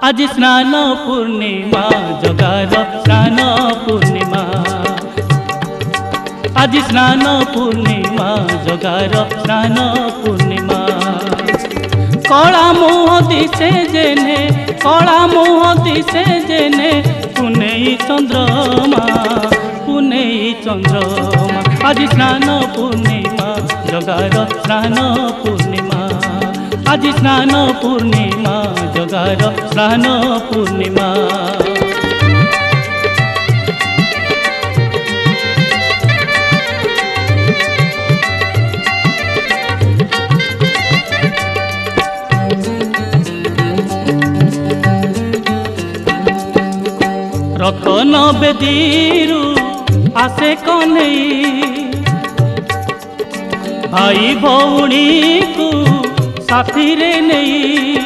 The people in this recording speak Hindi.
आज स्नान पूर्णिमा जगार स्नान पूर्णिमा आज स्नान पूर्णिमा जगार स्नान पूर्णिमा कला मुह दिशे जेने कला मुह दिशे जेने पुनेई चंद्रमा आज स्नान पूर्णिमा जगार स्नान पूर्णिमा आज स्नान पूर्णिमा जगार स्नान पूर्णिमा रतन बेदीरु आसे कन्हई भाई भौणी को साथी रे नहीं